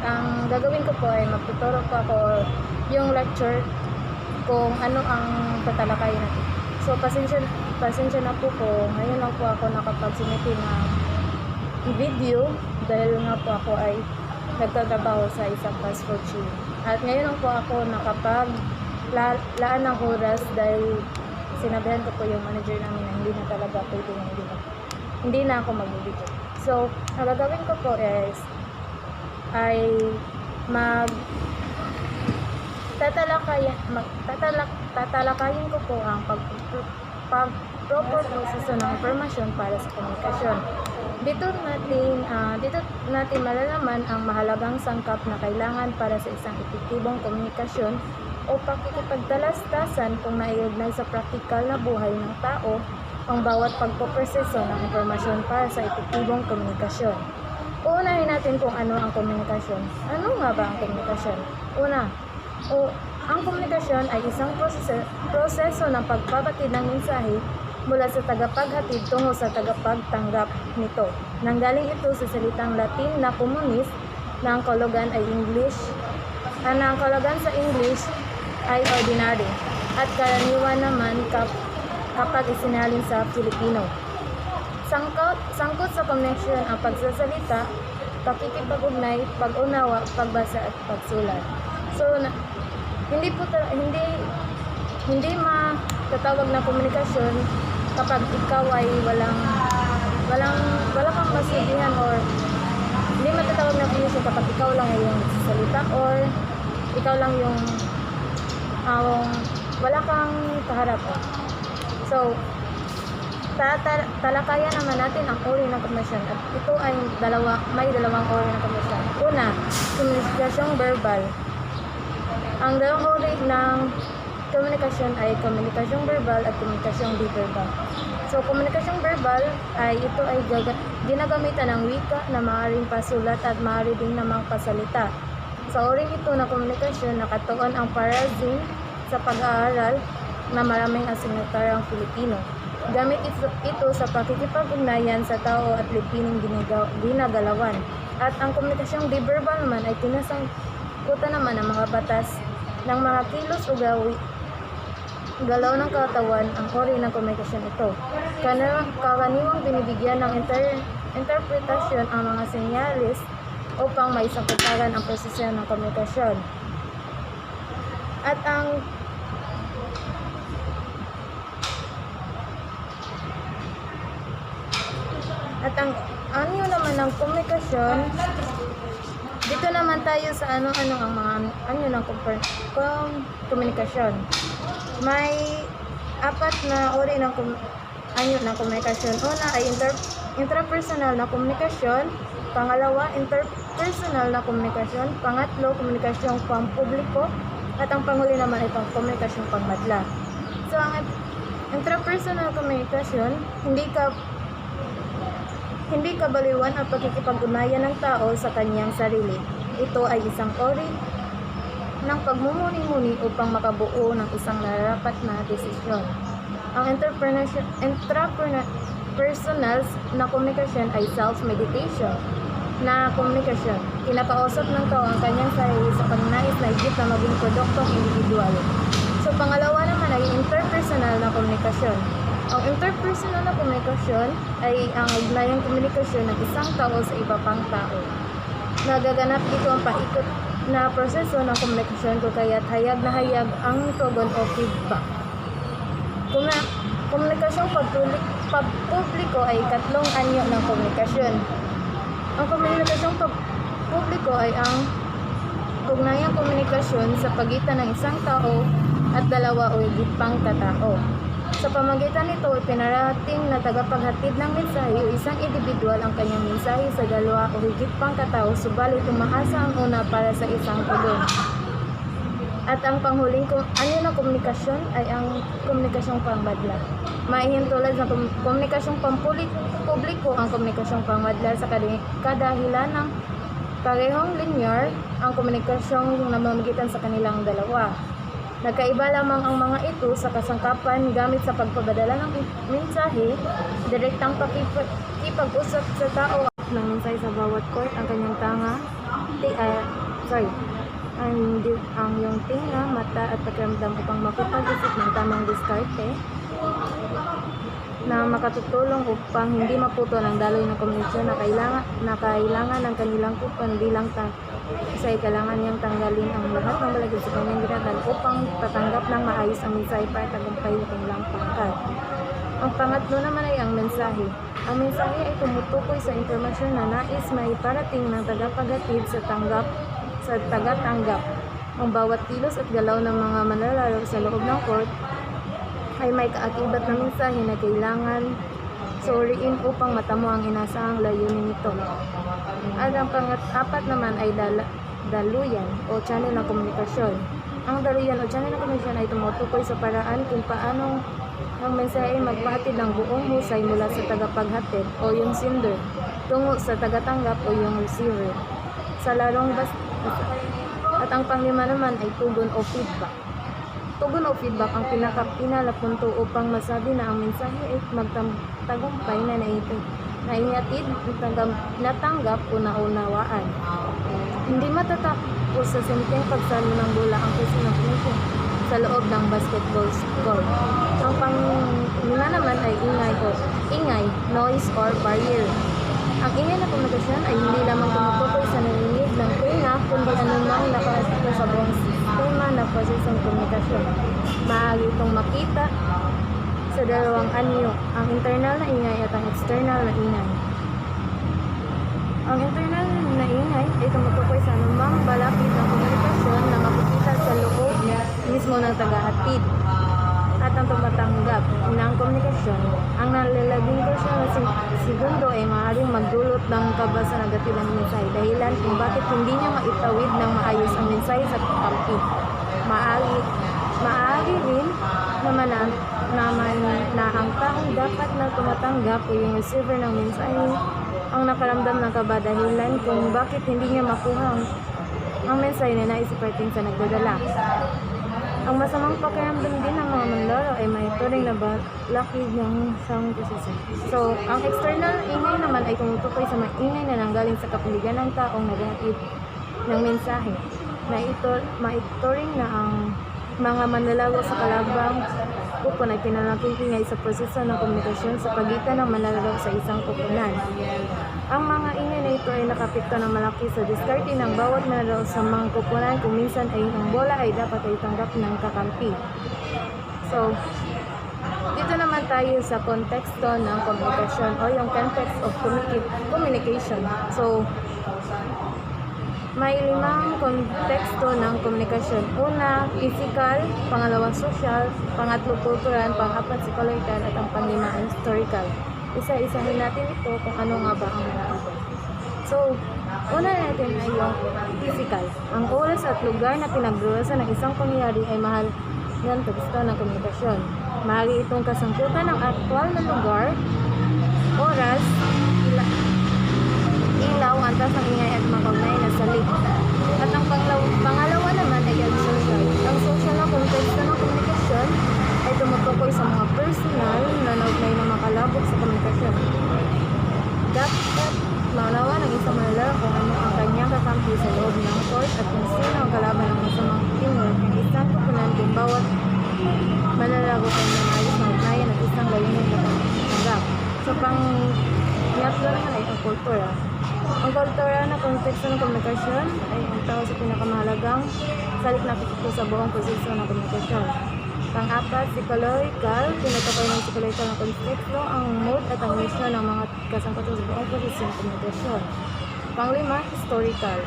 ang gagawin ko po ay magtuturo po ako yung lecture kung ano ang tatalakayin natin. So, pasensya na po ko. Ngayon lang po ako nakapag-submit ng video dahil nga po ako ay nagtatrabaho sa isang fast food chain. At ngayon lang po ako nakapaglaan ng oras dahil sinabihan ko po yung manager namin na hindi na talaga pwede hindi na ako mag-video. So, ang gagawin ko po is ay tatalakayin ko po ang proper proseso ng impormasyon para sa komunikasyon. Dito natin malalaman ang mahalagang sangkap na kailangan para sa isang epektibong komunikasyon o pakikipagtalastasan kung naiugnay sa praktikal na buhay ng tao ang bawat pagpoproseso ng impormasyon para sa epektibong komunikasyon. Uunahin natin kung ano ang komunikasyon. Ano nga ba ang komunikasyon? Ang komunikasyon ay isang proseso ng pagbabatid ng mensahe mula sa tagapaghatid tungo sa tagapagtanggap nito. Nanggaling ito sa salitang Latin na communis na ang kahulugan ay ang kahulugan sa English ay ordinary at karaniwan naman kapag isinalin sa Filipino. Sangkot sa komunikasyon ang pagsasalita, pakikipag-ugnay, pag-unawa, pagbasa at pagsulat. So, hindi matatawag na komunikasyon kapag ikaw ay wala kang masigihan, or hindi matatawag na komunikasyon kapag ikaw lang ay yung salita or ikaw lang yung wala kang kaharap. So, talakayan naman natin ang uri ng komunikasyon at ito ay may dalawang uri ng komunikasyon. Una, komunikasyong verbal. Ang dalawang uri ng komunikasyon ay komunikasyong verbal at komunikasyong di-verbal. So, komunikasyong verbal ay ito ay ginagamitan ng wika na maaaring pasulat at maaari din namang pasalita. Sa uri ito na komunikasyon, nakatuon ang parazin sa pag-aaral na maraming asignatarang Pilipino. Gamit ito sa pakikipag-ugnayan sa tao at lipining ginagalawan. At ang komunikasyong di-verbal naman ay tinasangkutan naman ng mga batas ng mga kilos o galaw ng katawan. Ang uri ng komunikasyon ito. Karaniwang binibigyan ng interpretasyon ang mga senyalis upang maisangkutaran ang proseso ng komunikasyon. At ang anyo naman ng komunikasyon, dito naman tayo sa ano ang mga anyo ng komunikasyon. May apat na uri ng anyo ng komunikasyon. Una ay intrapersonal na komunikasyon, pangalawa interpersonal na komunikasyon, pangatlo komunikasyong pampubliko, at ang panghuli naman ay komunikasyong pangmadla. So ang intrapersonal komunikasyon, hindi kabaliwan ang pagkikipag-ugnayan ng tao sa kanyang sarili. Ito ay isang uri ng pagmumuni-muni upang makabuo ng isang nararapat na desisyon. Ang intrapersonal na komunikasyon ay self-meditation na komunikasyon. Kinakausap ng tao ang kanyang sarili sa pagnanais na higit na maging produktong individual. So, pangalawa naman ay interpersonal na komunikasyon. Ang interpersonal na komunikasyon ay ang ugnayang komunikasyon ng isang tao sa iba pang tao. Nagaganap dito ang paikot na proseso ng komunikasyon kung kaya't hayag na hayag ang tugon o feedback. Komunikasyong pagpubliko ay ikatlong anyo ng komunikasyon. Ang komunikasyong pagpubliko ay ang ugnayang komunikasyon sa pagitan ng isang tao at dalawa o higit pang katao. Sa pamagitan nito, ipinarating na tagapaghatid ng mensahe o isang individual ang kanyang mensahe sa dalawa o higit pang katao, subalit umaasa ang una para sa isang tugon. At ang panghuling anyo ng komunikasyon ay ang komunikasyong pangmadla. Maihintulad sa komunikasyong pampubliko ang komunikasyong pangmadla sa kadahilan ng parehong linear ang komunikasyong namamagitan sa kanilang dalawa. Nagkaiba lamang ang mga ito sa kasangkapan gamit sa pagpapadala ng mensahe, direktang pakikipag-usap sa tao ng mensahe sa bawat court ang kanyang ang iyong tinga, mata at pakiramdam upang makapag-isip ng tamang diskarte na makatutulong upang hindi maputol ang daloy ng komunikasyon na kailangan ng kanilang kupon bilang isa ay kailangan niyang tanggalin ang lahat ng balagid sa kanyang ginatan upang patanggap ng maayos ang mensahe para tagumpay ng kanilang pangkat. Ang pangatlo naman ay ang mensahe. Ang mensahe ay tumutukoy sa impormasyon na nais maiparating ng tagapaghatid sa tagatanggap. Ang bawat kilos at galaw ng mga manlalaro sa loob ng court ay may kaakibat na mensahe na kailangan suriin upang matamo ang inasahang layunin nito. At ang pang-apat naman ay daluyan o channel ng komunikasyon. Ang daluyan o channel ng komunikasyon ay tumutukoy sa paraan kung paano ang mensahe ay magpahatid ng buong husay mula sa tagapaghatid o yung sender tungo sa tagatanggap o yung receiver sa larong at ang panglima naman ay tugon o feedback. Tugon o feedback ang pinaka-pinalapunto upang masabi na ang mensahe ay magtagumpay na naihatid, natanggap o naunawaan. Hindi matatapos sa simpleng pagsalo ng bola ang kusinong sa loob ng basketball court. Ang panglima naman ay ingay, noise or barrier. Ang ingay na komunikasyon ay hindi lamang tumutukoy sa narinig ng tinga, kundi anumang nakasito sa buong sistema na prosesong komunikasyon. Maaari itong makita sa dalawang anyo, ang internal na ingay at ang external na ingay. Ang internal na ingay ay tumutukoy sa anumang balakid ng komunikasyon na makikita sa loob mismo ng tagahatid at ang tumatanggap ng komunikasyon. Ang nalalaging kursyon na segundo ay maaaring magdulot ng kaba sa negatibong mensahe dahilan kung bakit hindi niya maitawid ng maayos ang mensahe sa kakampi. Maaari rin naman na ang taong dapat na tumatanggap o yung receiver ng mensahe ang nakaramdam ng kaba dahilan kung bakit hindi niya makuha ang mensahe na nais ipating sa nagdadala. Ang masamang pakiramdam din ng mga manlaro ay may turing na balakid ng sound processor. So, ang external ingay naman ay tumutukoy sa maingay na nanggaling sa kapiligiran ng taong naghahatid ng mensahe na maituring na ang mga manlalaro sa kalabang kupon ay pinalaking ingay sa proseso ng komunikasyon sa pagitan ng manlalaro sa isang kupunan. Ang mga ingay na ito ay nakapekto ng malaki sa diskarte ng bawat manlalaro sa mga kupunan kung minsan ay ang bola ay dapat ay tanggap ng kakampi. So, dito naman tayo sa konteksto ng komunikasyon o yung context of communication. So, may 5 konteksto ng komunikasyon. Una, physical, pangalawa, social, pangatlo, cultural, pang-apat, psychological, at ang panglima, historical. Isa-isahin natin ito kung ano nga ba ang mga ito. So, una natin ay yung physical. Ang oras at lugar na pinagdurasan ng isang pangyayari ay mahal ng konteksto ng komunikasyon. Maaari itong kasangkutan ng aktual na lugar, oras, ilaw, antas ng ingay at mapagnay na salik. At ang pangalawa naman ay ang social. Ang social na konteksto ng komunikasyon ay tumutukoy sa mga personal na naugnay na makalabog sa komunikasyon. Dapat malawa ng isang manlalaro kung ano ang kanyang kakampi sa loob ng court at kung sino ang kalaban ng masamang teamwork ng isang kupunan kung bawat manlalaro ay nanayos na ugnayan at isang layunin na pagtanggap. So, pang-yatlo naman ay ang kultura. Ang kultura na konteksto ng komunikasyon ay ang tao sa pinakamahalagang salik na kito sa buong proseso ng komunikasyon. Pang-apat, psychological, tinutukoy ng psychological na konteksto ang mood at ang misyon ng mga kasangkot sa buong proseso ng komunikasyon. Pang-lima, historical.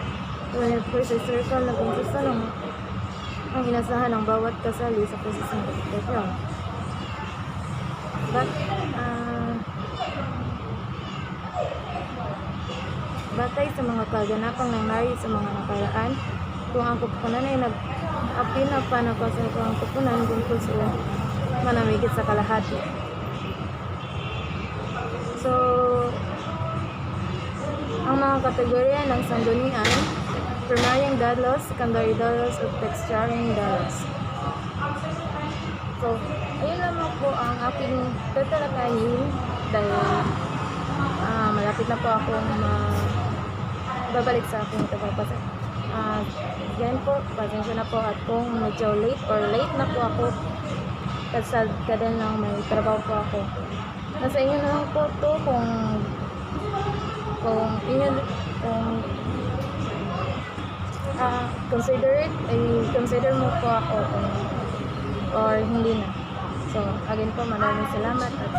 Tinutukoy sa historical na konteksto ng ang inasahan ng bawat kasali sa proseso ng komunikasyon. Batay sa mga kaganapang nangyari sa mga nakaraan, kung ang kupunan ay nag-apina pa na ang kupunan tungkol sa manamigit sa kalahati. So, ang mga kategorya ng sanggunian, primaryang dalos, secondary dalos, at texturing dalos. So, ayun lamang po ang aking tatalakayin dahil malapit na po akong babalik sa aking ito. Yan po, pasensya na po at kung medyo late na po ako kasi kada lang may trabaho po ako. Nasa inyo na lang po to kung inyo consider mo po ako or hindi na. So, again po, maraming salamat at